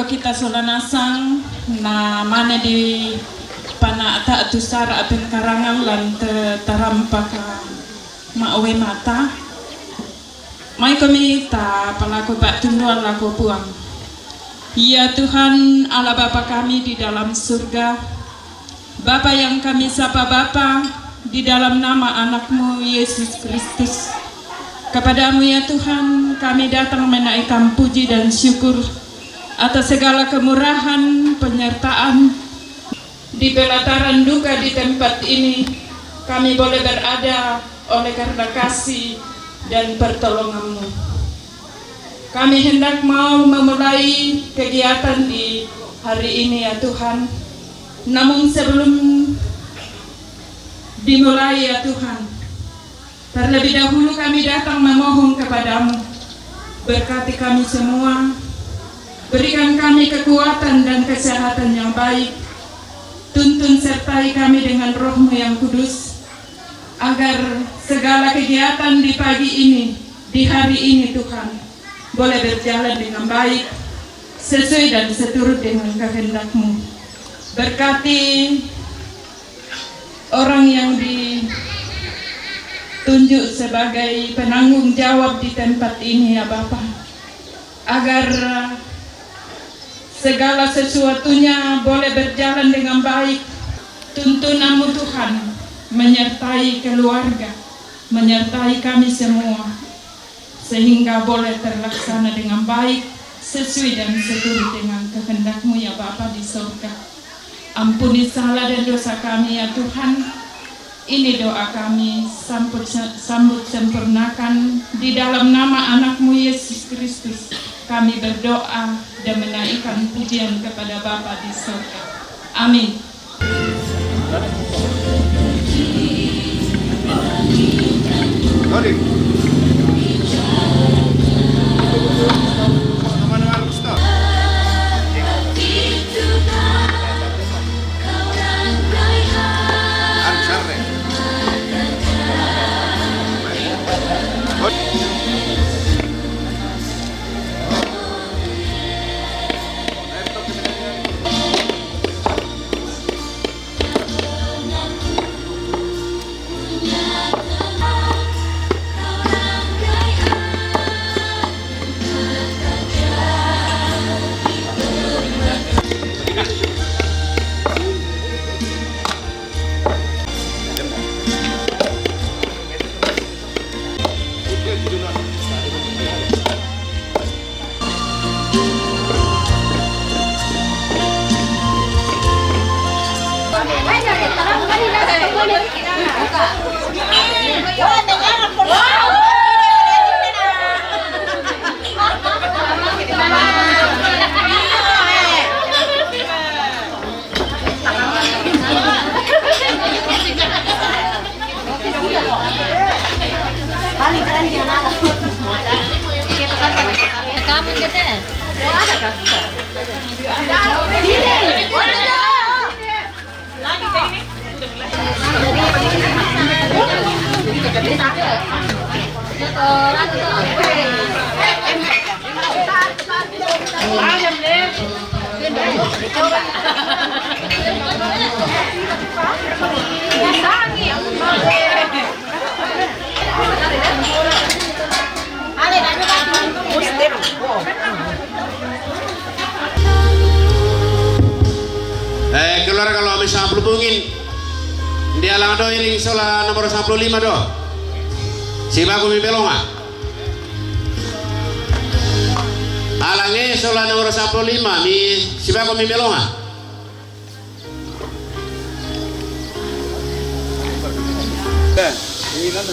kita solanasang na mana di pana ta tusar aten karangan lan tarampaka maawe mata mai kami ta palaku bak tunduan laku puang. Ya Tuhan Allah Bapa kami di dalam surga, Bapa yang kami sapa Bapa di dalam nama anakmu Yesus Kristus, kepadamu ya Tuhan kami datang menaikkan puji dan syukur atas segala kemurahan penyertaan di pelataran duka di tempat ini. Kami boleh berada oleh karena kasih dan pertolongan-Mu. Kami hendak mau memulai kegiatan di hari ini ya Tuhan. Namun sebelum dimulai ya Tuhan, terlebih dahulu kami datang memohon kepadamu, berkati kami semua. Berikan kami kekuatan dan kesehatan yang baik. Tuntun sertai kami dengan Roh-Mu yang kudus, agar segala kegiatan di pagi ini, di hari ini Tuhan, boleh berjalan dengan baik, sesuai dan seturut dengan kehendak-Mu. Berkati orang yang ditunjuk sebagai penanggung jawab di tempat ini ya Bapa, agar segala sesuatunya boleh berjalan dengan baik. Tuntunan-Mu Tuhan menyertai keluarga, menyertai kami semua, sehingga boleh terlaksana dengan baik, sesuai dan seturut dengan kehendak-Mu ya Bapa di surga. Ampuni salah dan dosa kami ya Tuhan. Ini doa kami, sambut sempurnakan di dalam nama anakmu Yesus Kristus. Kami berdoa dan menaikkan pujian kepada Bapa di surga. Amin. Keluar kalau bisa hubungin dia lang do iring sola nomor 15 do si bagu mi belonga alange sola nomor 15 mi si bagu mi belonga ini kan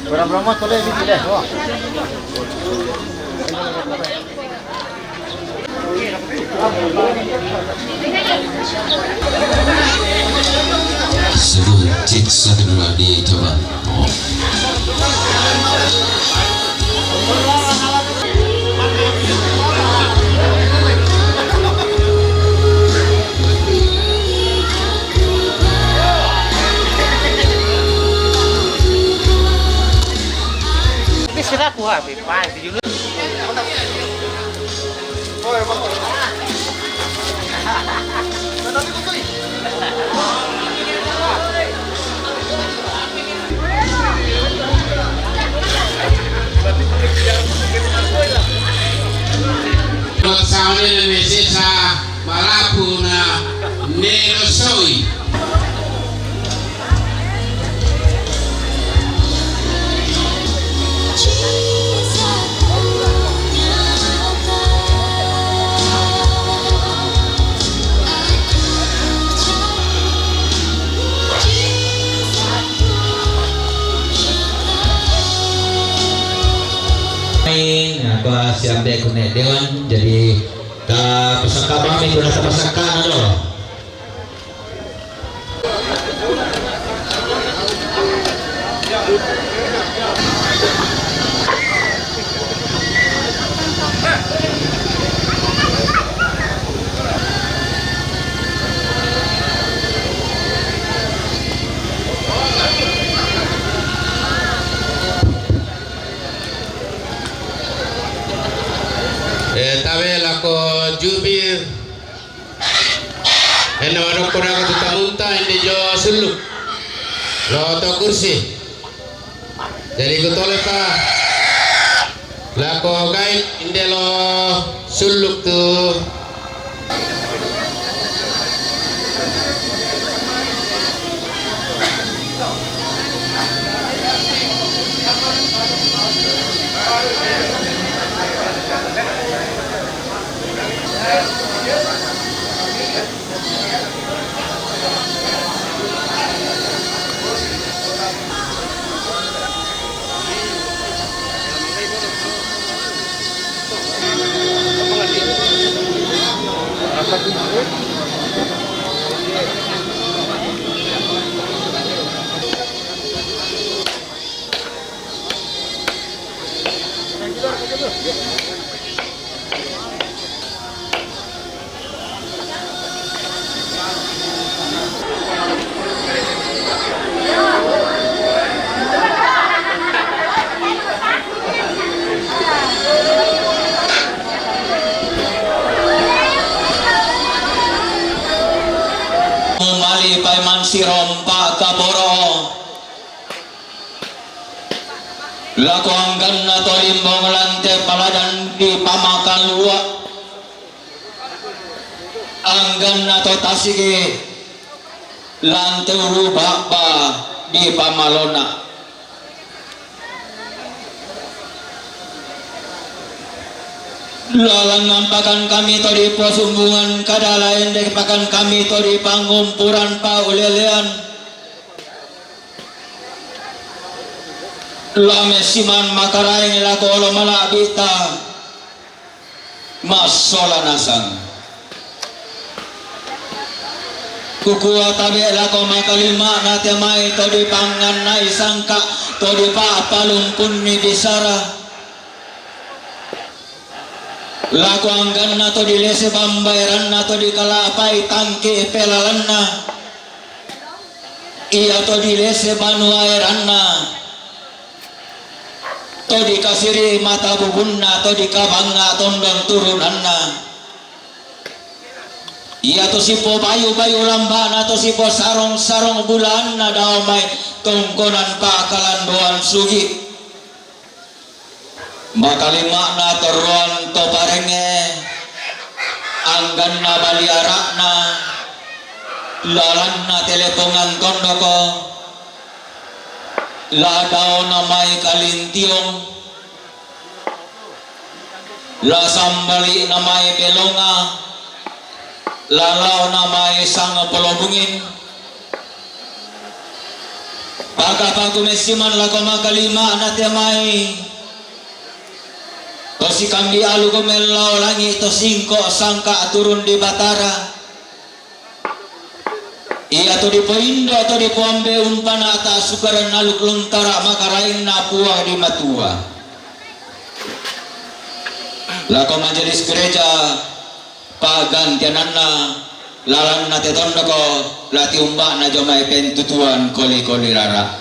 Berapa toleh di sini? Sebut cek dulu dicoba. Sira ku ha, pai di dulu. Sauni Indonesia malapuna nerosoi. Aku siap dek kunet dewan jadi ka pesaka kami sudah pesaka nado. Tabela ko jubir eno ado kurang tutamunta inde jo suluk lo to kursi jadi ko tole pa la ko guide inde lo suluk tu Mali paiman sirompa kaboro laku anggan atau limbong lantai paladan di pamakan luak anggan atau tasige lantai rubaba di pamalona lalang pakan kami to di posumbungan kada lain dek pakan kami to di pangumpuran paulelean lame siman makaraing lako olo malabita masola nasang kukua tabe lako makalima natemai to di pangan nai sangka to di papalumpun ni disara laku anggan nato di lese bambayaran nato di kalapai tangke pelalanna iya to di lese banu airanna to di kasiri mata bubunna to di kabanga tondang turunanna Iya to sipo bayu-bayu lamban atau sipo sarong-sarong bulan na daw may tungkonan pakalanduan sugi. Makalima na toruan to parenge anggan na baliara na lalan na telepongan kondo ko ladaw na may kalintiong la sambali na may belonga lalaw na may sang polobungin pagkapagumesiman lako makalima na may tosi kambi alu gumelaw langi to 5 sangka turun di batara iya to di poindo to di poambe umpana ata sukaran naluk luntara makarain na puah di matua lako majelis gereja pagantiananna lalan na tetondo ko lati umba na jomay pentutuan koli-koli rara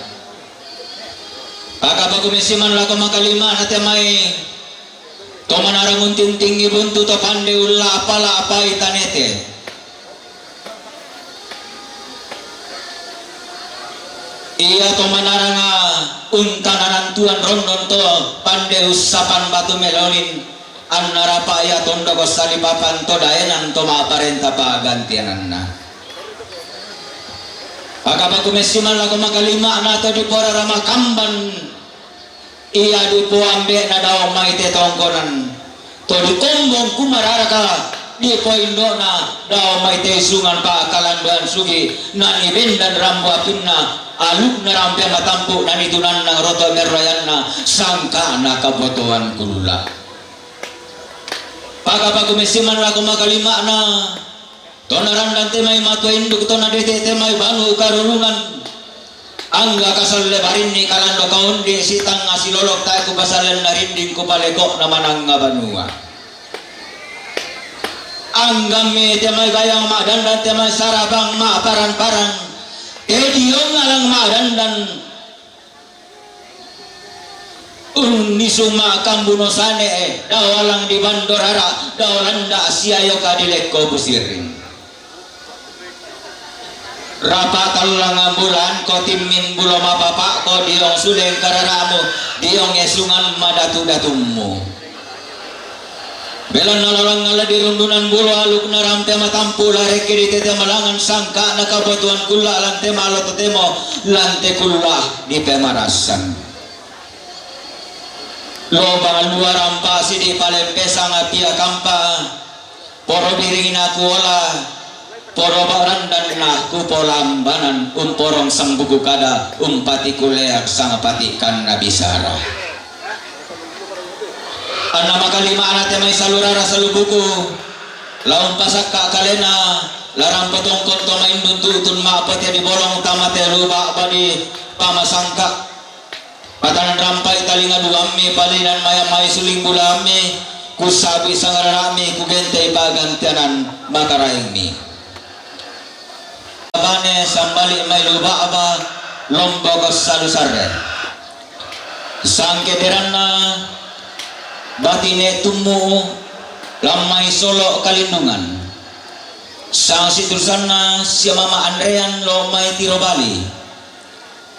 pagkapagumesiman lako makalima na may tomanarang unting-ting ibuntu to pande ulla apala apa itanete iya tomanarang untananan tuan rondon to pande usapan batu melolin annarapa iya tondo ko salipapan to daenan to maaparenta pagantianan na pagkapagumesiman lako makalima na to di pora rama kamban iya di poambe na daw may tetongkonan to di kombong kumarara ka di poindo na daw may tesungan pa kalanduan sugi na ibendan rambu apinna aluk na rampya matampu na nitunan ng roto merroyan na sangka na kabotohan kulula pagkapagumesiman lako makalima na to narandan te may matuindog to na dete may banu karulungan angga kasal lebarin ni kalando kaundi sitang asilolok tayo kubasalan na rinding kupalekok naman ang banua angga me temay gayang madandan temay sarabang maaparan-paran diyong alang madandan unisuma kambunosane dawalang di bandorara dawalanda siayo kadileko busiring rapatal lang bulan ko timin bulo mapapa ko diong suleng kararamu diong esungan madatu-datummu belon nalalang ngala di rundunan bulo aluk na rampe matampu lare kiri tete malangan sangka nakabutuan kula lante malo temo lante kula di pemarasan lobang luar rampa sidi palempesang apia kampa poro biringin aku ola poro barandan na kupolambanan umporong sang buku kada umpati kuleak sang patikan nabisara ana makalima anate may salurara salubuku laung pasak ka kalena larang patungkot to main duntutun maapatya di bolong tamate ruba badi pamasangka patanan rampai talinga duami palinan maya-maya suling bulami kusabi sang rarami kugente pagantianan makaraingmi abane sambali may luba aba lombok salusarre sangkederan na batine tumu lamay solo kalindungan sang situsan na siya mama Andrean lo may tirobali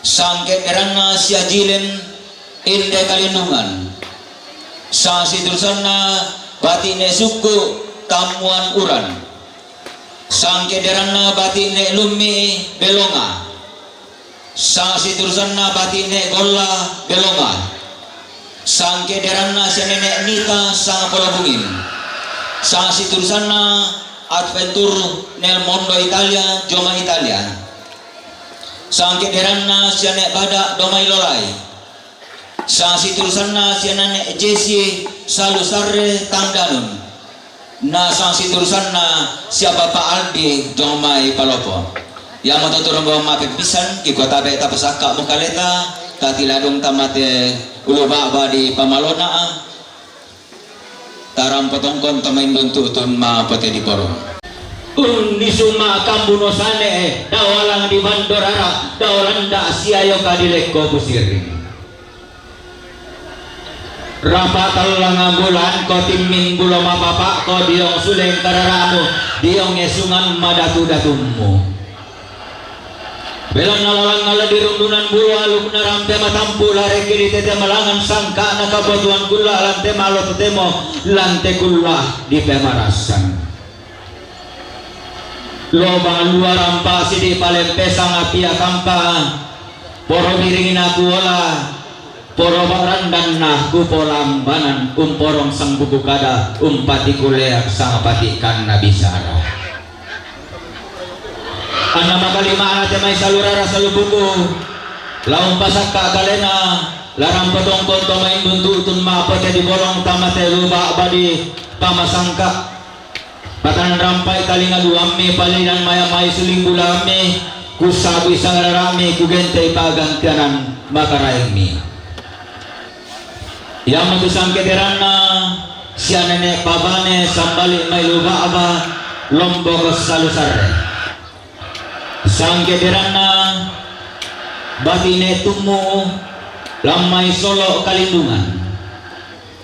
sangkederan na siya jilen inde kalindungan sang situsan na batine suku tamuan uran sangkederan na batine lumi belonga sang situsan na batine golla belonga sangkederan na siya nenek nita sang polabungin sang situsan na adventur nel mondo Italia joma Italia sangkederan na siya nek bada domay lolay sang situsan na siya nenek Jesse salusarre tangdanun na sang situsan na siya Bapak Aldi domay palopo yang matuturong bahwa mapipisan kikotabe tapasaka mukaleta tatiladong tamate ulubaba di pamalona taram potongkon tamain duntutun mapate di porong unisuma kambunosane dawalang di bandorara dawalanda siayo kadileko busiring Rapatal lang bulan ko timin bulo mapapa ko diong suleng kararamu diong esungan madatu-datummu. Belang nalalang ngala di rundunan bulu aluk na rampe matampu lare kiri tete malangan sangka na kabutuan kula lante malo tetemo lante kula di pemarasan. Loba luar rampa sidi palempesang api akampa poro miringin aku ola poro barandan nah kupolambanan umporong sang buku kada umpati kuleak sang patikan nabisara anama kalima anate may salurara salubuku laung pasak ka kalena larang potong konto main buntutun mapote di bolong tamate luba abadi pamasangka patan rampai talinga duame palinan maya may suling bulame kusabu isang rarame kugente pagantianan makaraimi yang matusang kederana siya nene pabane sambali may luba aba lombok salusare sang kederana batine tumu lamay solo kalindungan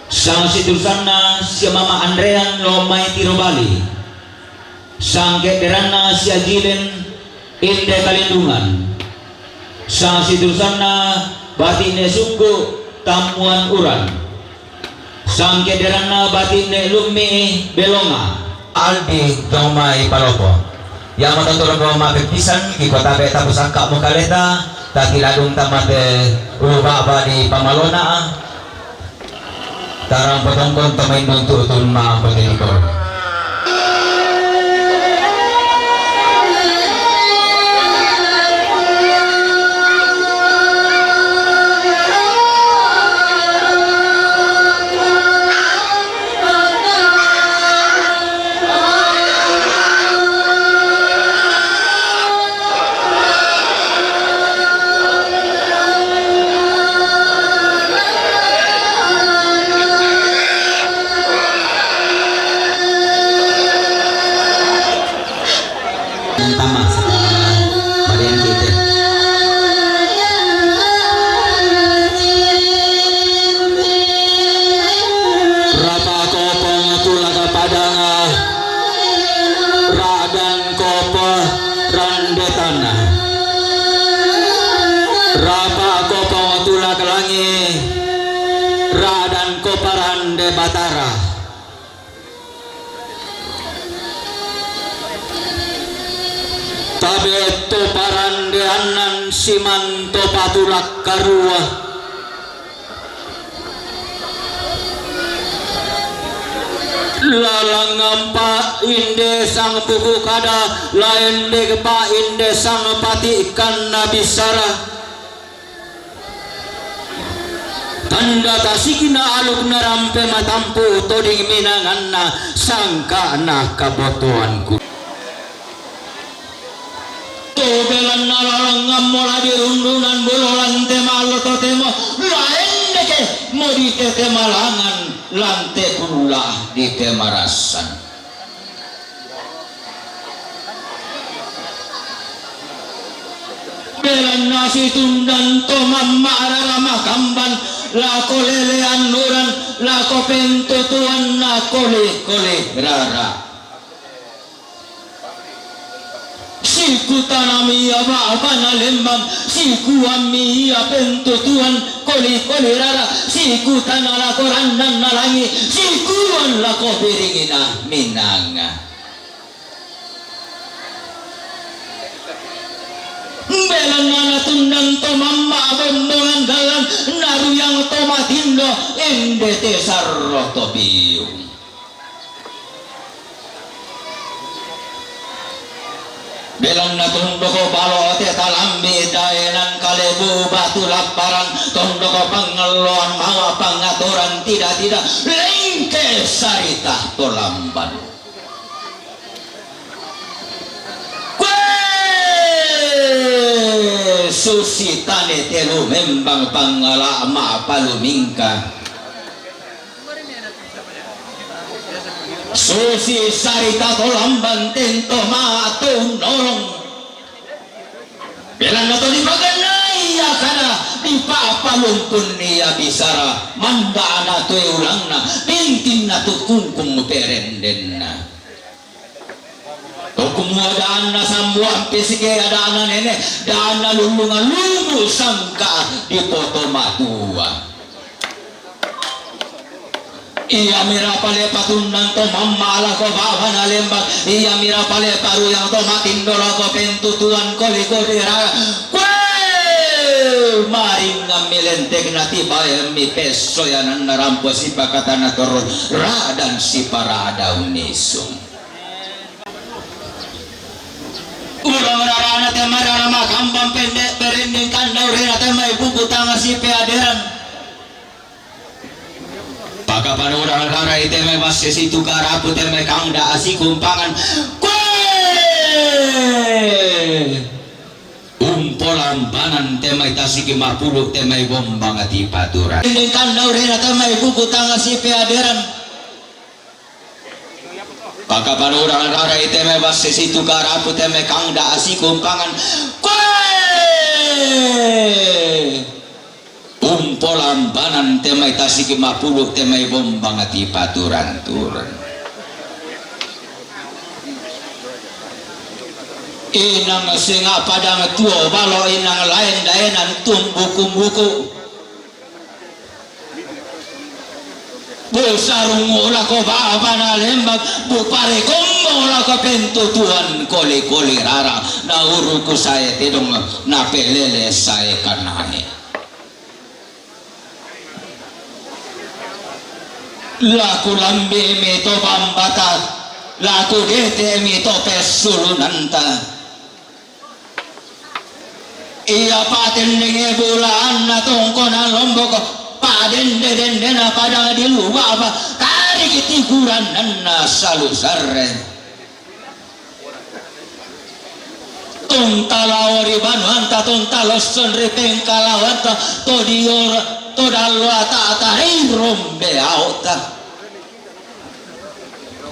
sang situsana siya mama Andrean lomay tirobali sang kederana siya jilen inde kalindungan sang situsana batine sunggu tamuan uran sang kederana batine lumi belonga aldi domai palopo yang matutulong ko mapipisan kikota beta pusangka mo kaleta takiladong tamate ubaba di pamalona tarang potongkon tamain nuntutun ma pagdinikon. Batara tabeto parande anan simanto patulak karua lalang ngampa inde sang buku kada lain degpa inde sang pati ikan nabisara tanda tasikina aluk na rampe matampu toding minangan na sangka na kabotuanku tobelan nalarangam mola di rundunan bulolan temalo totemo lain deke mo di temalangan lante kula di temarasan belan nasi tundan to mamma ramah kamban lako lelean nuran lako pentutuan na kole rara siku tanami apa na lembang siku ami pentutuan kole rara siku tanala korandan nalangi sikuan lako piringina minanga belan mana tundang to mamma bondongan dalan naruyang to matindo ende te sarro to biung belan na tondo ko balo te talambi daenan kalebu batu laparan tondo ko pangeluan mawa pangaturan tidak lengke sarita to lamban susi tane telu membang pangala ma palumingka susi sarita tolamban tento ma tunolong belan nato di paganay akana di papa walumpun niya bisara manda na to ulang na pintin na to kungkung perenden na kumuadaan na sambuang pisike adaan na nene daan na lulungan lumu sangka di poto matua iya mira pale patunang to mamala ko baba na lembag iya mira pale paruyang to matindolo ko pentutuan ko likodira maring milenteg na tibay mi peso yan ang narampo si pakata na toron radan si parada unisong ulang narana temara makambang pendek berending kandau rena temai bubutang si peaderan pakapan orang kara temai masih situ karapu temai kangda asi kumpangan umpolambanan temai tasiki mapuluk temai bombang ati paturan berending kandau rena temai bubutang si peaderan pakapan orang rara iteme base situ karapu teme kangda asi kumpangan umpolambanan temai tasiki mapuluk temai bombang ati paturan turan inang singa padang tua balo inang lain daenan tumbuku-buku busarung ola ko baba na lembag bupare kombo ola ko pentutuan koli-koli rara na uruku saya tidong na pelele saya kanane laku lambe mi to bambata laku dete mi to pesulunanta iya paten nge bulan na tongkonan lombok paden den pada di luar apa kari kitikuran nana salu sarre tontalawari banuanta tontaloson repengkalawanta todior todalwata tarai rombe auta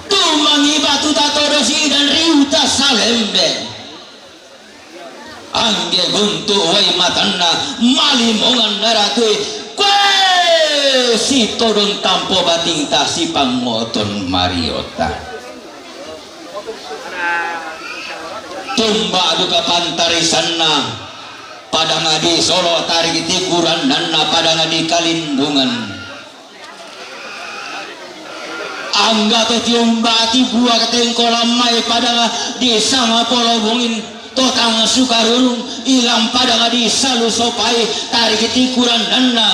tumangi batu tatodosi dan riuta salembe angge buntu wai matanna malimongan naratui si turun tampo bating si pangoton mariota tumba duka pantarisan na pada ngadi solo tarik tikuran dan na pada ngadi kalindungan angga to tiumba ti buah ketengkolam mai pada di sama polobungin totang sukarulung ilang pada ngadi salu sopai tarik tikuran dan na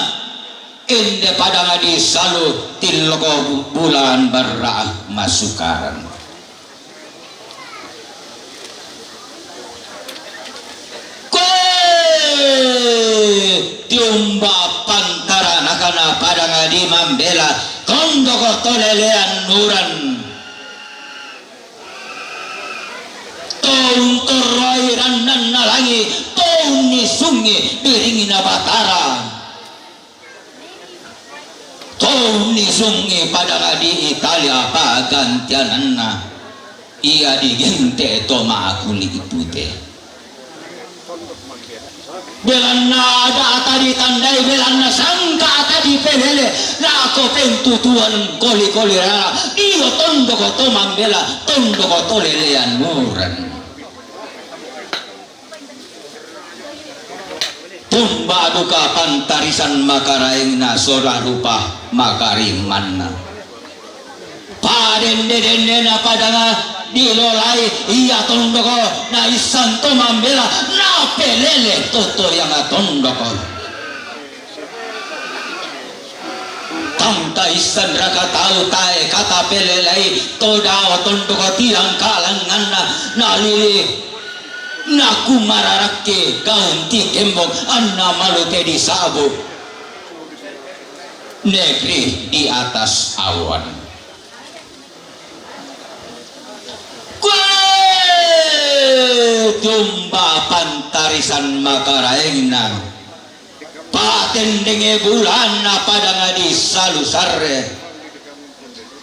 inde pada ngadi salu tiloko bulan barra masukaran tiumba pantara nakana pada ngadi mambela kondoko tolelean nuran taun terairan nan nalangi taun ni sungi biringin abatara taun ni sungi pada ngadi Italia pagantiananna ia digente toma akuli ipute belanna ada tadi tandai belanna sangka tadi pelele lako pentutuan koli-koli rara iyo tondoko tomambela tondoko tolelean muran tumba duka pantarisan makaraing na sora rupa makarimanna paden deden na padanga dilolai iya tondoko na isan tomambela na pelele toto yang tondoko tangta isan raka tau tae kata pelelai todao tondoko tiang kalangan na lili naku mararake kaunti kembok anna malute di sabu negeri di atas awan tumba pantarisan makaraengna paten denge bulan pada ngadi salu sarre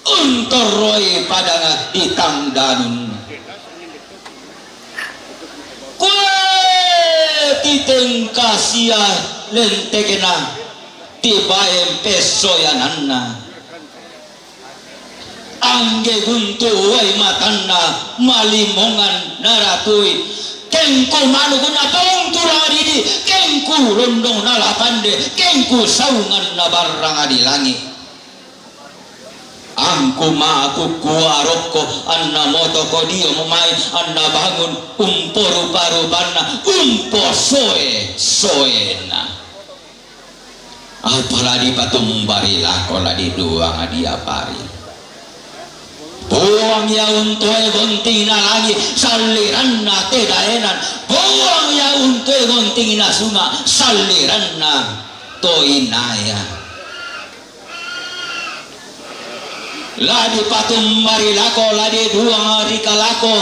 untoroi pada ngadi tangdanun kue titeng kasia lentekena tibaem pesoyananna angge guntu wai matanna malimongan naratui kengku manuguna pengtura didi kengku rondong nalapande kengku saungan nabarang di langit angku maku kuaroko anna motoko dio memai anna bangun umpo rupa-rupanna umpo soena apalagi patumbari lakola di duang dia pari buang ya untuk gontina lagi saliranna tedaenan buang ya untuk gontina sunga saliranna toinaya ladi patum mari lako ladi duang rika lako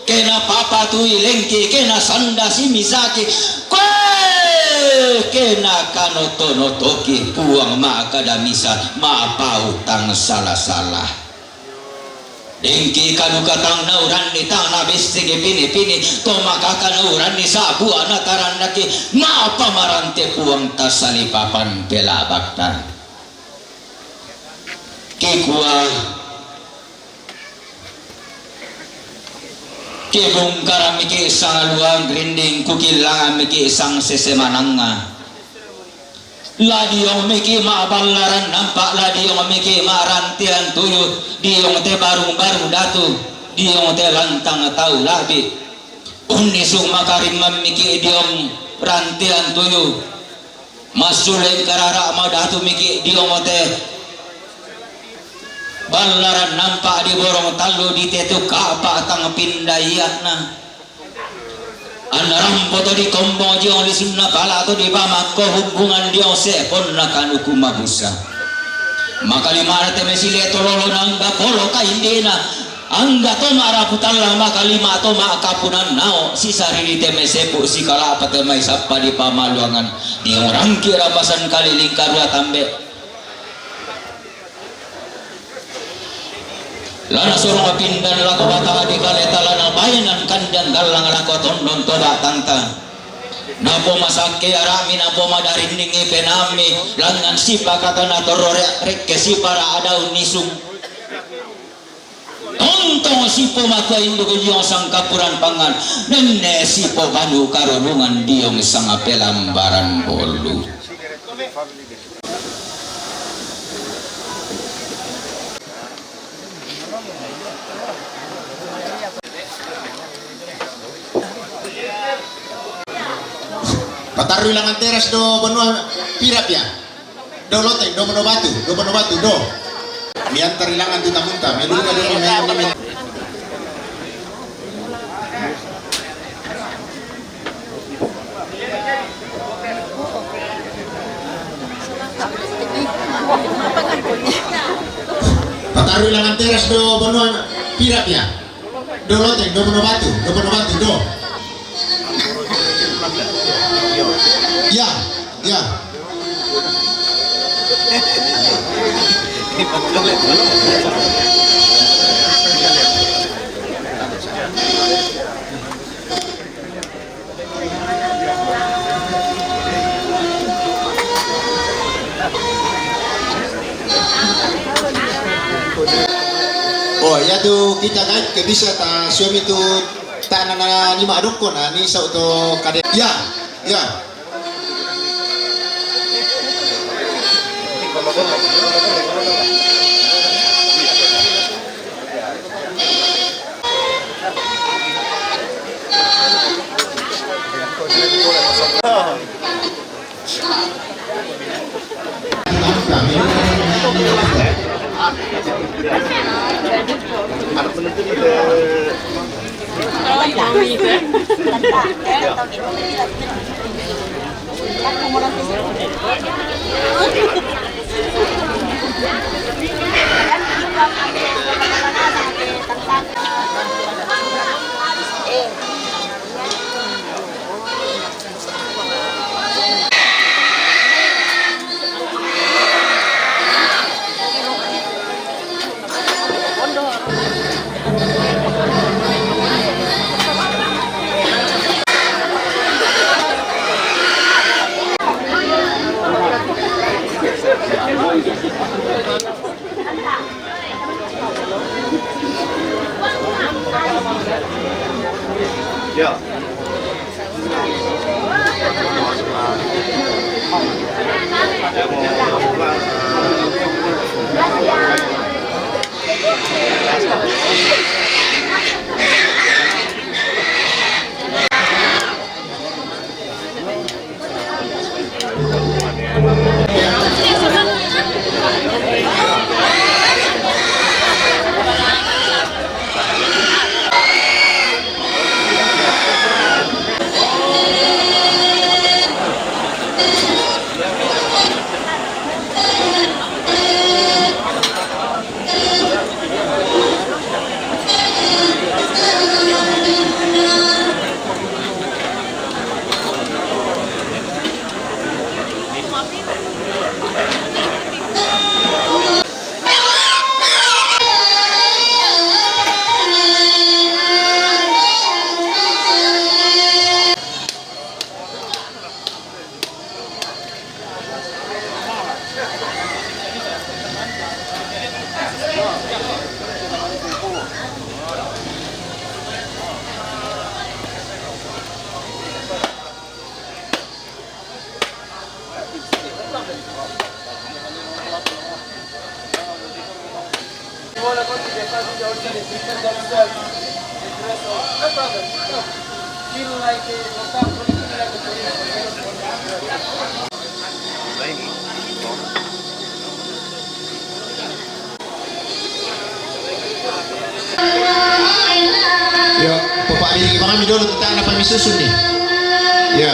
kena papa tui lengki kena sanda si misaki kena kanoto notoki buang makadamisa ma pautang salah-salah dengki kanu katang nauran ni tang na bistige pini to makaka nauran ni sabu anataran naki ma pamarante puang tasalipapan pelabakta kikua kibung karamiki isang luang grinding kukilangan miki isang sesemananga ladiong miki maaballaran nampak ladiong miki marantian tuyu diong te baru datu diong te lantang tau labi unisung makarim miki diong rantian tuyu masuleng karara madatu miki diong te ballaran nampak di borong talu di tetu kapa tang pindayatna anaram foto di kombong jiong di sunna pala atau di pamako hubungan diong sepon nakanu kumabusa maka lima te mesile tololo nangga polo kaindena angga to maraputalla maka lima to makapunan nao sisari di teme sepu si kala apa temai sapa di pamaluangan di orang kira pasan kali lingkarua tambe lana surung pindan lako bata di kaleta lana bayanan kandan galang lako tondon toda tanta napo masake arami napo madarindingi penami langan sipa kata na torore rekke sipara ada unisung tontong sipo maka induk diong sang kapuran pangan nene sipo banu karulungan diong sang apelambaran bolu Pataru ilangan teras do benua pirap ya do loteng do benua batu do miantar ilangan tuta munta melunga do main pataru ilangan teras do benua pirap ya do loteng do benua batu do ya oh ya tu kita kan bisa ta suami tu tanah na lima dukun ni sa to kade ya Yo, Bapak Bini kami dulu tentang apa susun nih. Ya.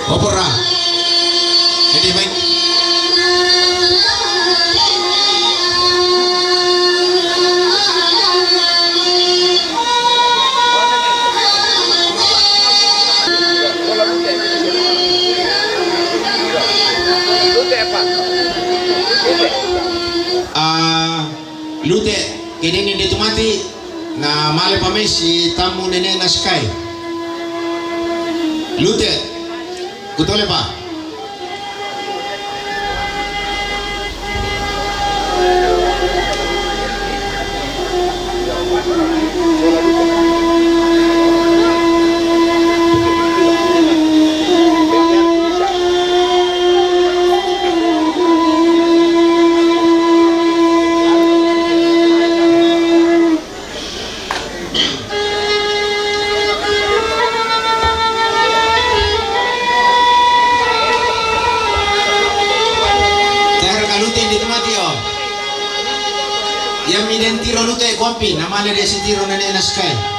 Opera. Jadi baik. Lute, kini ini ditumati na male pamesi tamu nenek naskai. Lute, kutole pa. Yang miden tiro lute kompi namanya dia si tiro nenek naskai.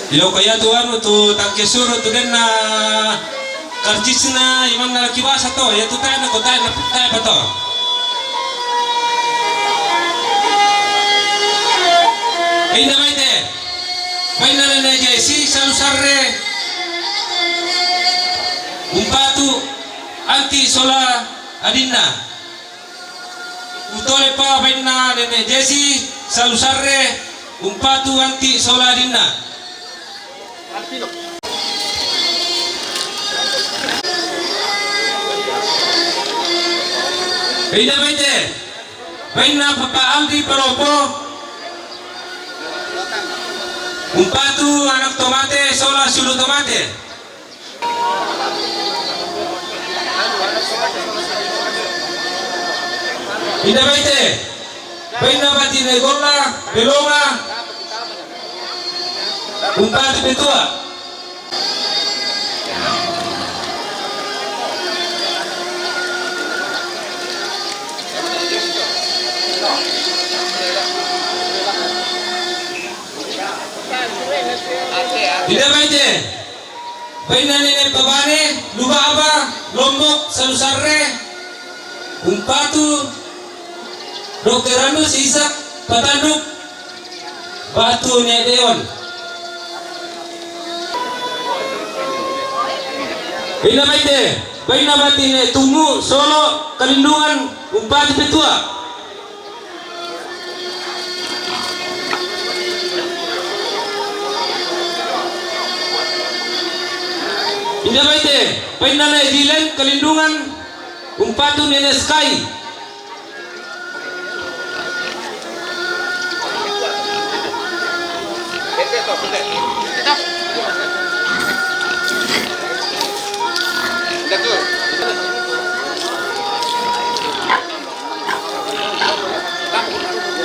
Ilo kaya tuan tu tangkesur tu den na karcis na iman na kiwasa to ya tu tayo na ko tayo pa to. Ay na maite. May na na Jesse salusarre. Umpatu anti sola adinna. Utole pa may na Jesse salusarre umpatu anti sola adinna. Ida baite, baina papa Aldi Paropo, umpatu anak tomate, sola sulu tomate. Ida baite, baina pati negola, belonga, umpatu betua. Tidak baca. Baina nene pabane, luba apa, lombok, salusarre, umpatu, dokteranus isak, patanduk, batu nedeon. Tidak baca. Baina batine tunggu solo kalindungan umpatu petua. Indah baite, painana edilen kalindungan umpatu nene sky.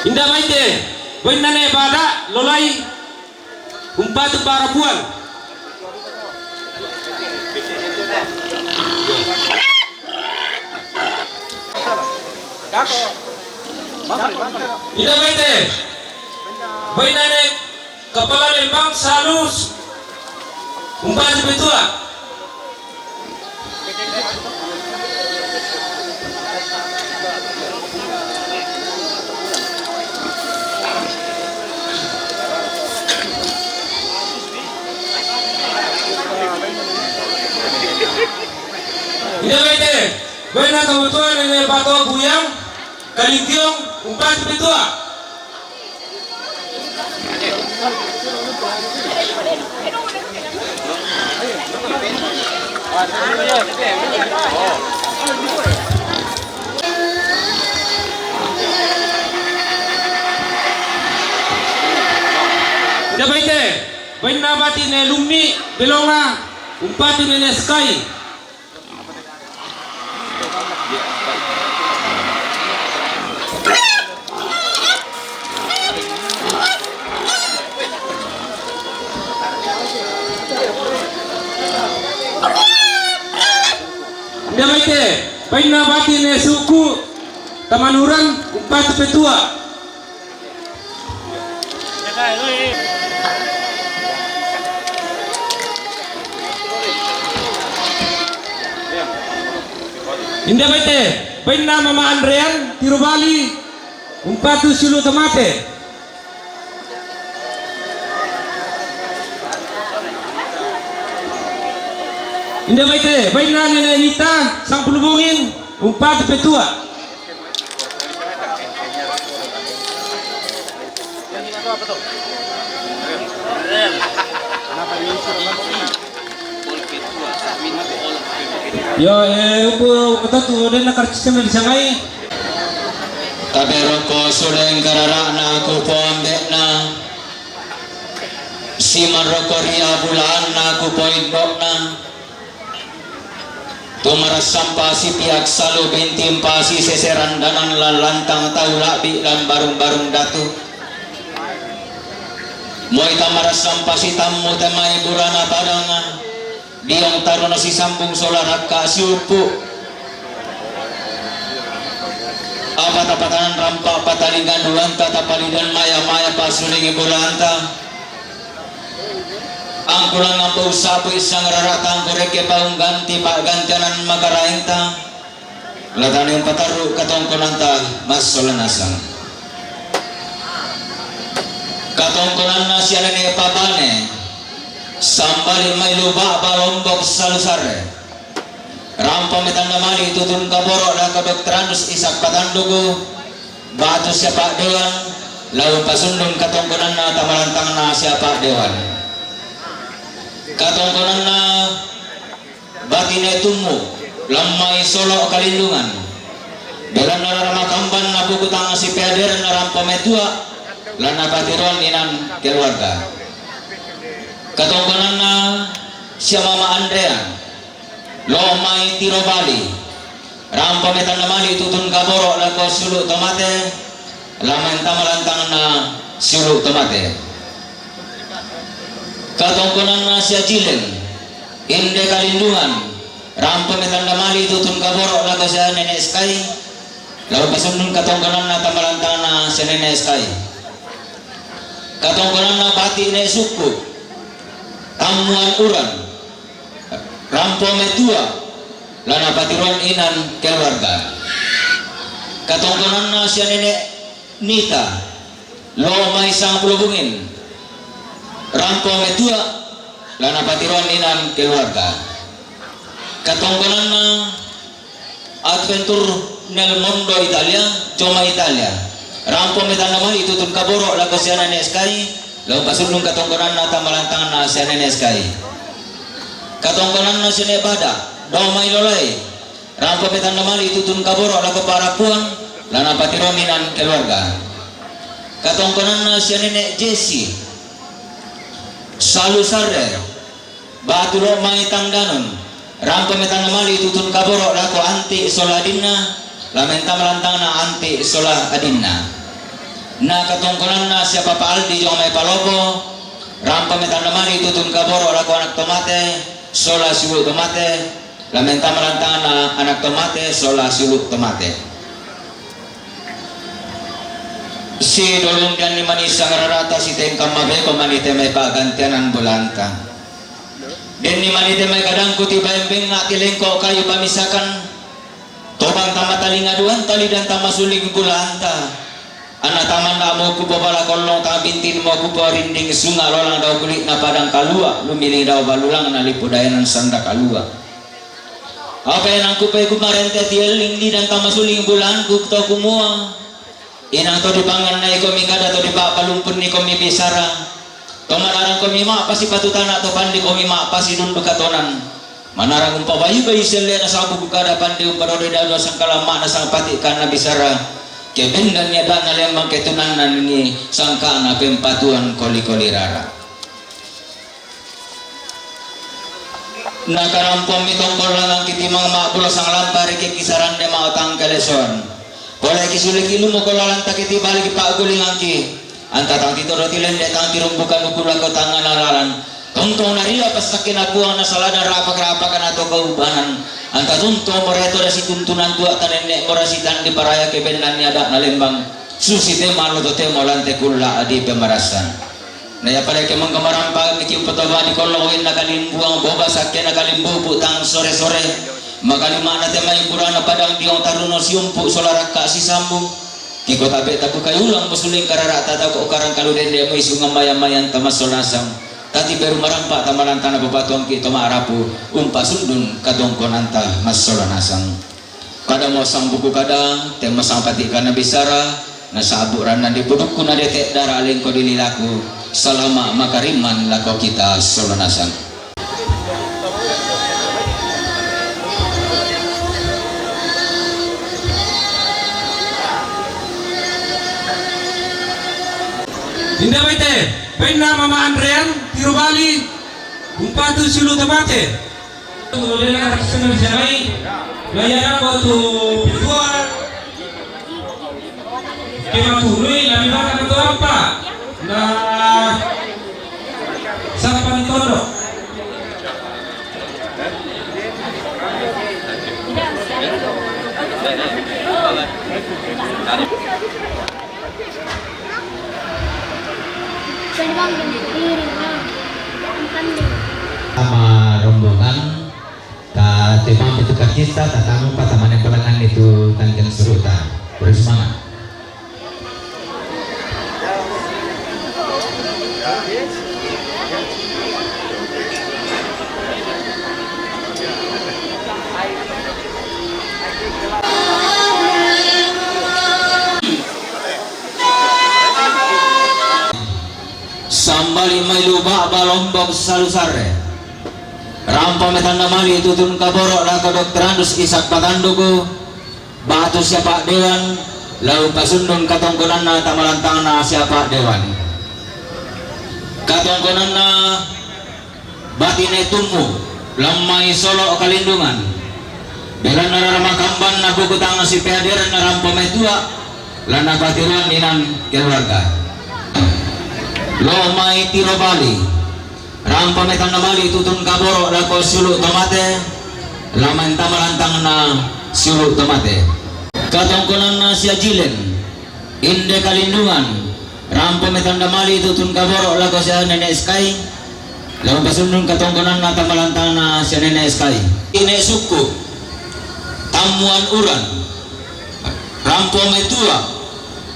Indah baite, painana bada lolai umpatu parapuan. Tidak baite, bainane kepala lembang salus umpatu betua. Tidak baite, baina kebutuhan ini pato buyang kalintiong umpatu betua. Tidak baite, baina bati ne lumni belonga umpatu nene sky. Tidak baite, baina bati ne suku tamanuran umpatu petua. Indah baite, baina mama Andrean Tirubali umpatu sulu tomate. Indah baite, baina nene Nita sang pelubungin umpatu petua. Yo, upo betul dan nak karcis di sangai. Kabero ko sudah karara na ako po ambek na si marokori bulan na ako po indok na tumaras sampasi pihak salu bintim pasi seseran danan lalantang tau labi dan barung-barung datu moy tamaras sampasi tamu temai burana padanga diang taruna si sambung solar ka siupu apa tapatanan rampak patalingan dulang tata palidan maya-maya pas masuling ibulanta. Ang kulang ang pausapo isang raratang kureke paung ganti pa gantianan magarainta. Latan yung pataru katong kunanta mas solanasang. Katong kunan na siya ni papane. Sambali may luba balombok salusare. Rampa metan namali tutun kaboro na kadoktranus isak patandugo. Batu siya Pak Dewan. Lalu pasundun katong kunan na tamalantang na siya Pak Dewan. Katongkonan na batine tumu lamai solo kalindungan dalam naramakamban na bukutang si Peder na rampametua lana patiron inan keluarga. Katongkonan na siya Mama Andrea lomai tiro bali rampametan na mali tutun kaboro lako sulu tomate laman tamalantang na sulu tomate. Katongkonan na siya Jileng inde kalindungan rampa metanda mali tutun kaboro laga siya Nene Sky lalu pasundun katongkonan na tamalantang na siya Nene Sky. Katongkonan na bati ne suku tamuan uran rampo metua lana patiron inan keluarga. Katongkonan na siya Nene Nita lo may sang pulubungin rampo metua lana patiron inan keluarga. Katongkonan na adventure nel mondo Italia cuma Italia rampo metan naman itutun kaboro lago siya na Sky lalu pasundung katongkonan na tamalantang na siya na Sky. Katongkonan na siya Bada domay lolay rampo metan naman itutun kaboro lago para puan lana patiron inan keluarga. Katongkonan na siya Nene Jesse salusare batulo may tangdanon rampa metan mali tutun kaboro lako anti soladinna lamenta malantang na anti sola adinna na katongkonan na siya Papa Aldi yung may palobo rampa metan mali tutun kaboro lako anak tomate sola silu tomate lamenta malantang na anak tomate sola silu tomate. Si dolong dan ni manisa ngararata si tengkam mabe ko manite may pagantianan bulanta. Den ni manite may kadang kuti bayembeng nga kilengko kayo pamisakan. Tobang tamatalinga duan tali dan tamasuling bulanta. Ana taman na mo kubo bala kolong tabintin mo kubo rinding sunga lolang daw kulit na padang kalua lumili daw balulang na lipudayanan sanda kalua. Apa yang aku pay kumarente tieling di dan tamasuling bulan kukto kumua. Inang to dipangan na ikomi kada to dipapalumpun ni komi bisara tomanarang komi ma pasi patutana to pandi komi ma pasi dundu katonan manarang umpabayi bayi sele na sabu kada pandi umparode dalo sang kalama na sang pati kana bisara kebendan nya dan lembang ketunanan ni sangka na pempatuan koli-koli rara nakarampom itong kolangang kitimang mabulo sang lampari kikisaran de maotang kaleson. Boleh kisulik ilu mo kolalan takiti balik pa gulingan ki. Anta tang tito rotilen de tang tirumbukan ukula ko tangan naralan. Tungtong naria pas sakinabuang na salada rapak-rapakan ato kaubanan. Anta tunto moreto da si tuntunan tua tanenek morasitan di paraya kebenan niada na lembang. Susi te malu to te molante kulla adi pemarasan. Naya pala ke mangkamarampa mikim patoba di kolowin na kalimbuang boba sakya na kalimbu putang sore-sore. Makalima na temay purana padang diong taruno siyumpu solaraka si sambung kiko tabi tabu kayulang musuling kararata tako karang kaluden dia mo isungang mayamayan tamasonasang tati beru marampa tamalantana babatuang kito maarapu umpasundun kadongkonanta masolanasang kada mo sang buku kadang tema sang pati kana bisara nasaburan na dipudukku na detek dara aleng ko dililaku salama makariman lako kita solanasang. Hindi ba ite? Bain na Mama Andrean, tiro bali, umpatu silu tamate. Ulit na karaksan ng siya Gaya ko to bituan. Kaya tuloy, nalibakan na ito apa na sa panitono. sama rombongan timang itu kita tatamu pataman yang pelangan itu tangkan serutan bersemangat. Sambali may luba balombog salusare rampa metanda mali tutun kaboro lako dokterandus isak patanduku batu siapa dewan lau pasundun katongkonan na tamalantang na siapa dewan katongkonan na batine tumu lamai solo kalindungan bela nararama kamban na bukutang si peader na rampa metua lana batiruan inan keluarga lo mai tiro bali rampa metan mali tutun kaboro lako sulu tomate laman tamalantang na sulu tomate katongkonan na sia jilen inde kalindungan rampa metan mali tutun kaboro lako sia nenek sky lalu pasundun katongkonan na tamalantang na sia nenek sky ine suku tamuan uran rampo metua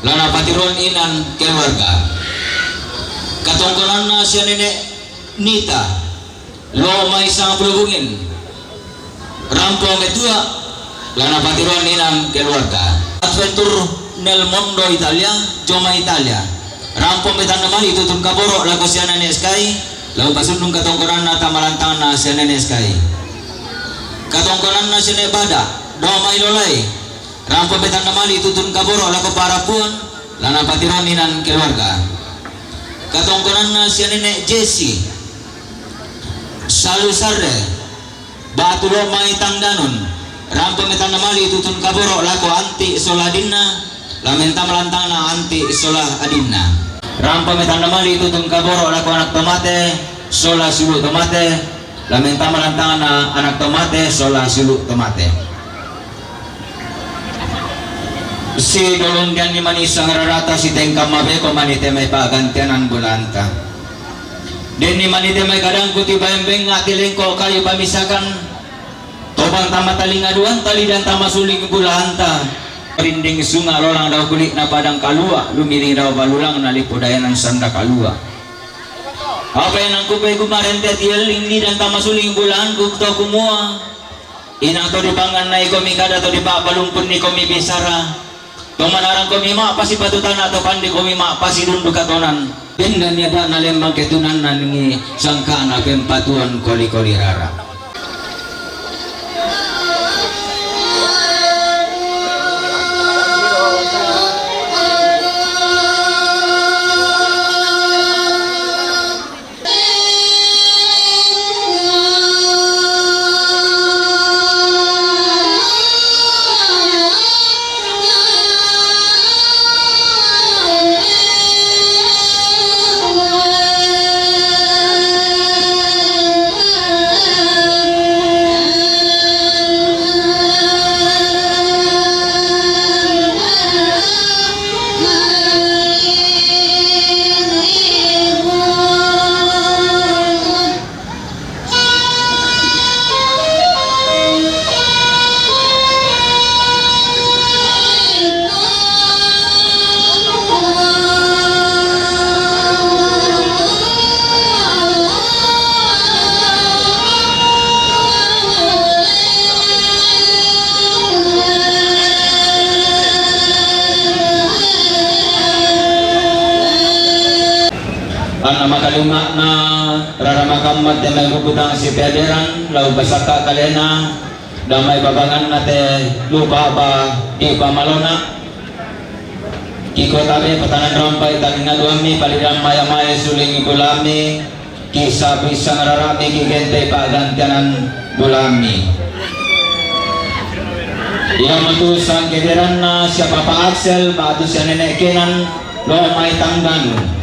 lana patiron inan keluarga katongkonan na siya nenek Nita lo may isang pelubungin rampo metua lana patiron inang keluarga adventure nel mondo Italia Joma Italia rampo metan naman itutun kaboro lago siya nenek Sky lalu pasundung katongkonan na tamalantang na siya nenek Sky katongkonan na siya nenek Bada do may lolay rampo metan naman itutun kaboro lago para puan lana patiron inan keluarga katongkonan na siya nenek Jesse salusarde batu lo mai tangdanun rampa metan mali tutun kaboro lako anti soladinna lamenta melantang na anti solah adinna rampa metan mali tutun kaboro lako anak tomate sola sulu tomate lamenta melantang na anak tomate sola sulu tomate si dolonggan ni manisa ngararata si tengkam mabeko manite may pagantianan bulanta den ni manite may kadang kuti bayembeng ngatiling ko kayo pamisakan tobang tama talingaduan tali dan tama suling bulanta rinding sunga lolang daw kulit na padang kalua lumiring daw balulang nalipudayan ng sanda kalua apa yang aku pay kumaren tetiel lingli dan tama suling bulan kukto kumua inang to dipangan na ikomi kada to dipapalumpun ni komi bisara Tumanarang komi ma pasi patutan atau pandi komi ma pasi dundu katonan. Dengan niada nalembang ketunan nangi sangka na kempatuan koli-koli rara. Nama kalima na raramakamad na may bubutang si pederan lau basaka kalena damay babangan nate lupa ba di pamalona kiko tabi patanan rampay taging aduami palidan maya-maya suling bulami kisah pisang rarami kigente pagantianan bulami yang matusan kederan na siapa Pak Axel batu siya nenek kenan lo may tangganu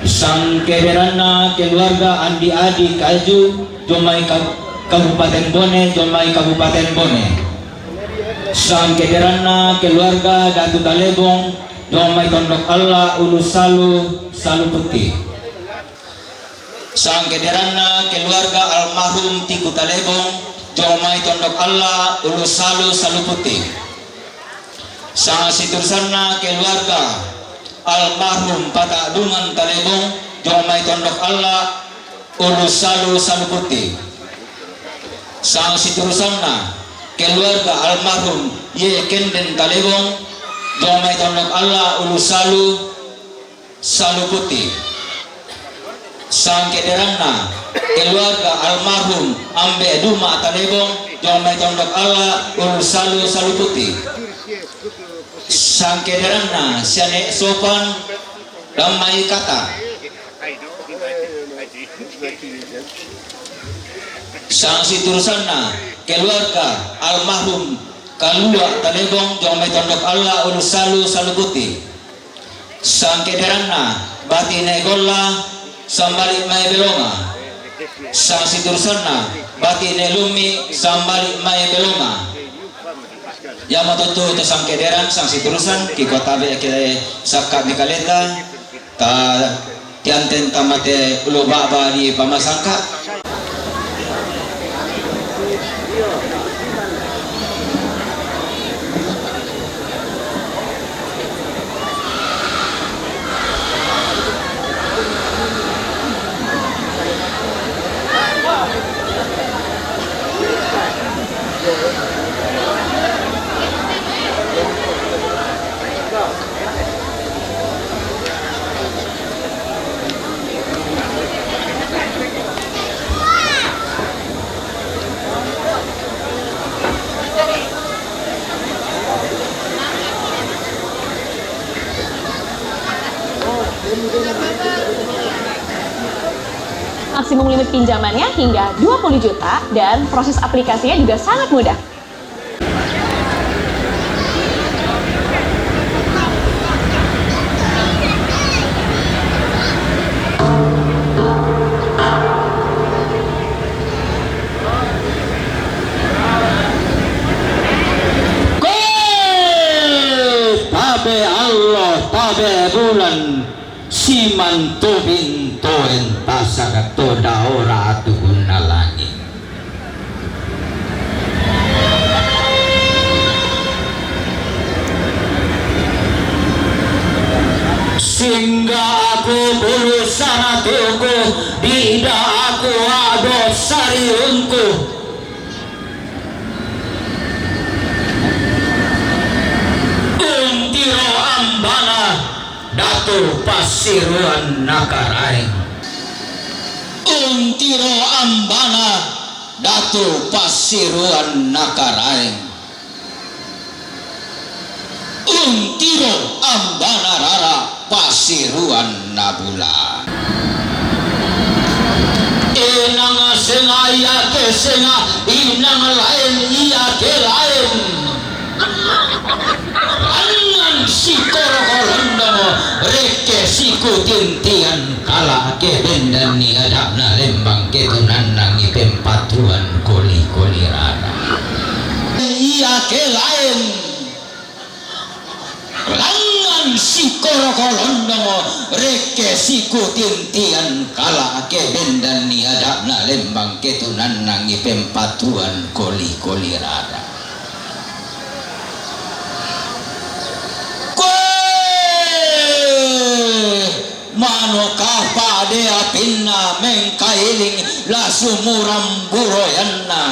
sang kederan na keluarga andi-adi kaju jomai Kabupaten Bone jomai Kabupaten Bone sang kederan na keluarga Datu Talebong Jomai tondok Allah ulu salu putih. Sang kederana keluarga almarhum Tiku Talebong, jomai tondok Allah ulu salu putih. Sang sitursana keluarga almarhum Patak Dungan Talebong, jomai tondok Allah ulu salu putih. Sang sitursana keluarga almarhum Ye Kenden Talebong, jomai tondok Allah ulu salu putih. Sang kederana keluarga almarhum Ambe Duma Talebong, jomai tondok Allah ulu salu putih. Sang kederana Sianek Sopan Damai Kata. Sang sitursana keluarga almarhum Kalua Talebong, jomai tondok Allah ulu salu putih. Sang kederana Batine Golla Sambalik Mai Belonga. Sang sitursana Batine Lumi Sambalik Mai Belonga. Ya matutu itu sang kederan sang siturusan ki kota be kira sakka di kaleta ta tianten tamate ulo baba di pamasangka. Maksimum limit pinjamannya hingga 20 juta dan proses aplikasinya juga sangat mudah. Tabe Allah, tabe bulan siman tubin toen tasaga toda ora atuguna langit. Sehingga aku berusaha teguh, tidak aku adoh sariunku. Untiro ambana Datu Pasiruan Nakaraeng. Untiro ambana Datu Pasiruan Nakaraeng. Untiro ambana rara Pasiruan Nabula. Inang senga iya ke senga, inang lain iya ke lain. Angan si koro-korondongo reke si kutintian kala ke bendan ni adapna lembang ketunan nangi pempatuan koli-koli rara. Iya ke lain. Langan si koro-korondongo reke si kutintian kala ke bendan ni adapna lembang ketunan nangi pempatuan koli-koli rara. Mano kapade apinna mengkailing la sumuram buroyanna.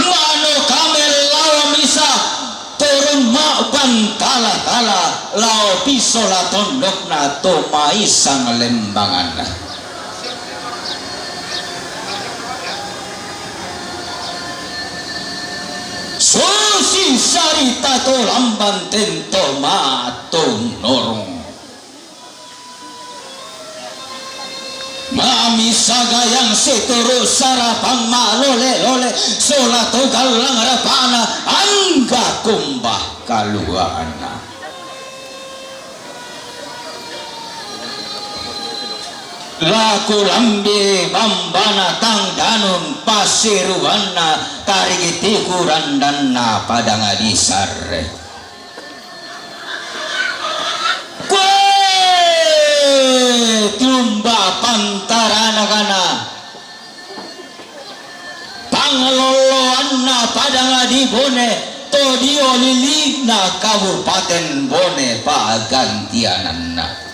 Mano kamel lawa misa turun maban tala-tala lao pisola tondokna to maisang lembanganna. Susi sarita to lamban tento matong norong. Mami sagayang seturo sarapang malole-lole sola to galang rapana angga kumbah kaluana. Laku lambe bambana tang danun pasiruanna tarigiti kurandanna padang adisar. pantaranakana pangeloloanna padanga di Bone todio liligna Kabupaten Bone pagantiananna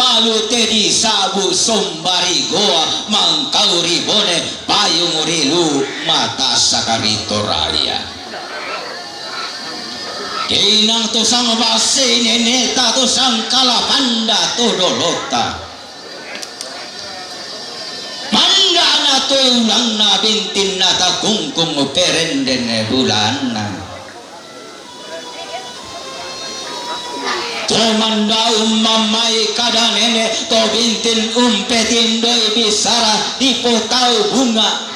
malu tedi sabu sombari goa mangkauri Bone payung rilu mata sakarito raya inang to sang base neneta to sang kalapanda to dolota manda na to ulang na bintin na ta kungkung perenden bulan na Tomanda mamai kada nene to bintin umpetin doi bisara di potau bunga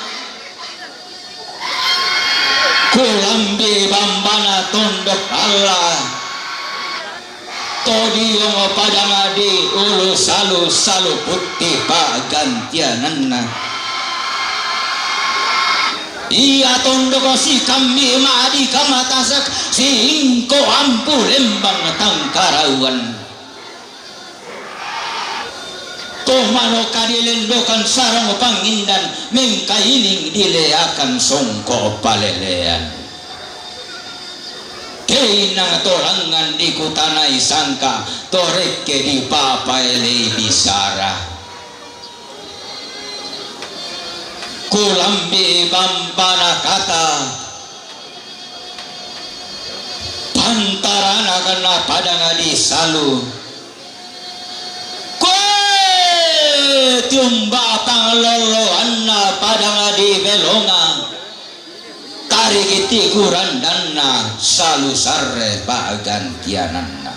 kulambi bambana tondok Allah to diong padanga di ulu salu putih pagantiananna iya tondok si kami madi kamatasak si ingko ampu lembang tangkarawan toh mano kadilendokan sarang pangindan mengkailing dileakan songko palelean keinang torangan di kutanai sangka toreke di papaele bisara kulambi bambana kata pantarana kena padanga di salu tiumba panglolo anna padanga di belonga tarik iti kurandanna salu sarre bagantiananna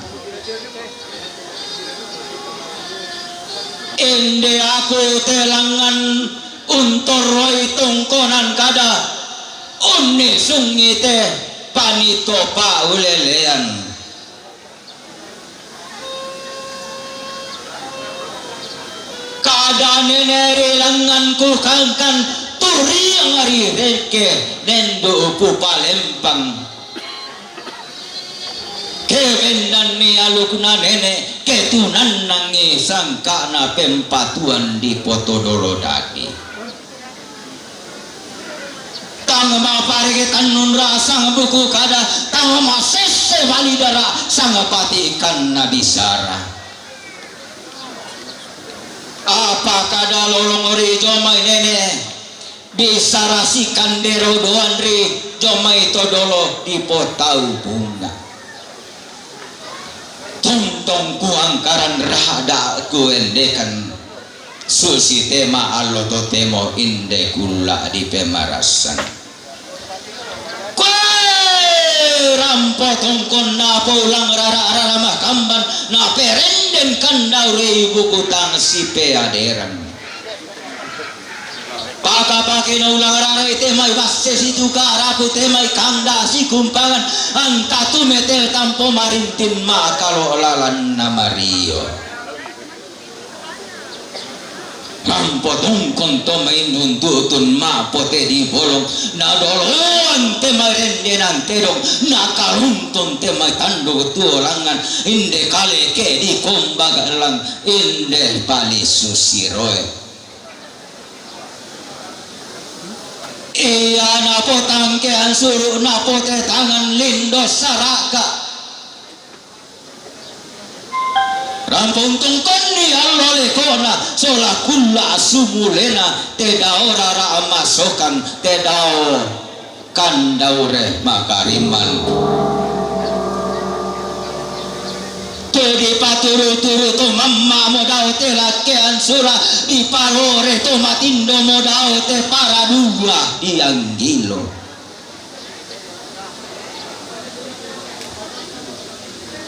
ende aku telangan untoroi tongkonan kada unni sungite panito pa ulelean kada neneri langanku kangkan turi yang hari reke nendo ku palempang kebendan ni alukna nene ketunan nangi sangkana pempatuan di Potodolo dadi tang maparige tanun rasang buku kada tang masese walidara sang pati ikan nabisara apa kada lolong ori jomai nene bisara si kandero doandri jomai todolo di potau bunga tungtong ku angkaran rahada ku endekan susi tema allo to temo inde kula di pemarasan rampotong kon na pulang rara makamban na perenden kandaure buku tang si peaderan pake na ulang rara ite mai basse si tukara pute mai kanda si kumpangan anta tu metel tampo marintin ma kalau lalan na Mario mampotong konto main nuntutun ma pote di bolong na dolon te marende nante dong na karuntun te matando tuolangan inde kale ke di kombagalang inde pali susiroe iya napotang ke ansuru napote tangan lindo saraka rampung tungkon ni allole kona sola kulla sumulena tedao rara amasokan tedao kandaure makariman tedi paturu-turu to mamma modao te lakean sura di parore to matindo modao te para dua di anggilo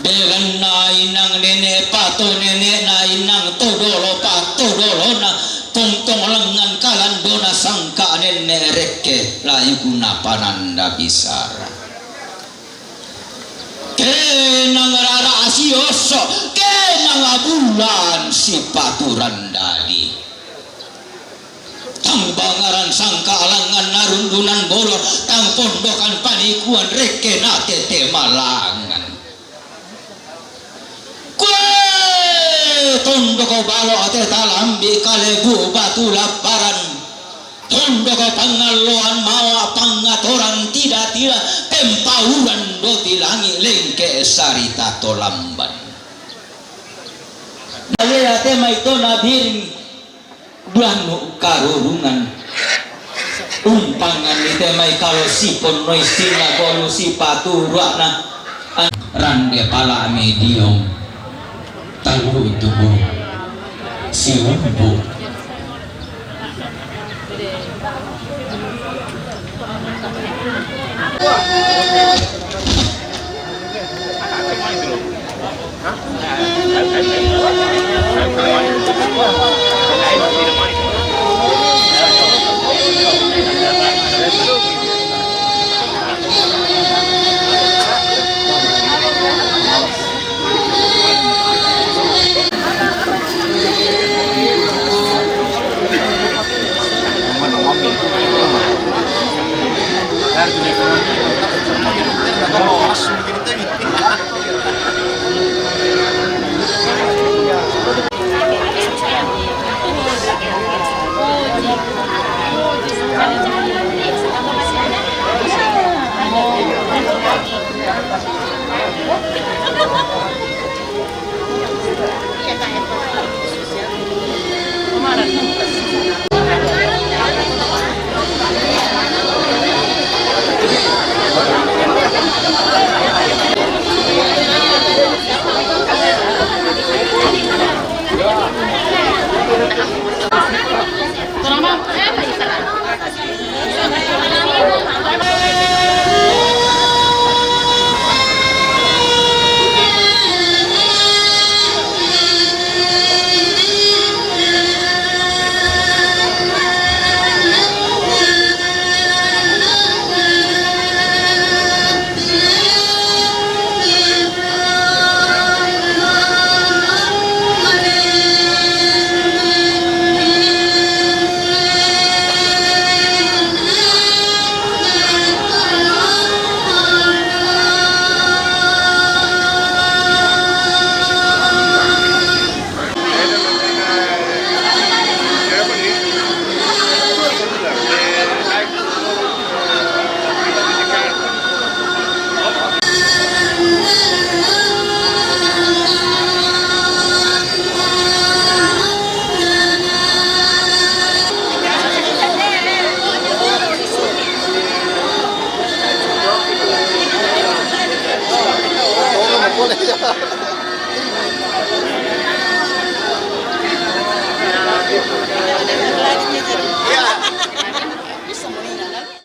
dengan nainang nene pato nene nainang todolo pato dolo na tongtong lengan kalandona sangka nene reke layu guna pananda bisara kenang rara asioso kenang bulan si paturan dadi tang bangaran sangka alangan narundunan bolor tang pondokan panikuan reke na tete malangan balo ate talam bi kalebu batu laparan tondo ke pangaloan mawa pangatoran tidak tempauran do tilangi lengke sarita tolamban dalila te maito nabir duanu karurungan umpangan ni te mai kalau sipon noisina golu sipatu ruana rande pala medium tangguh tubuh si umbu boleh ya.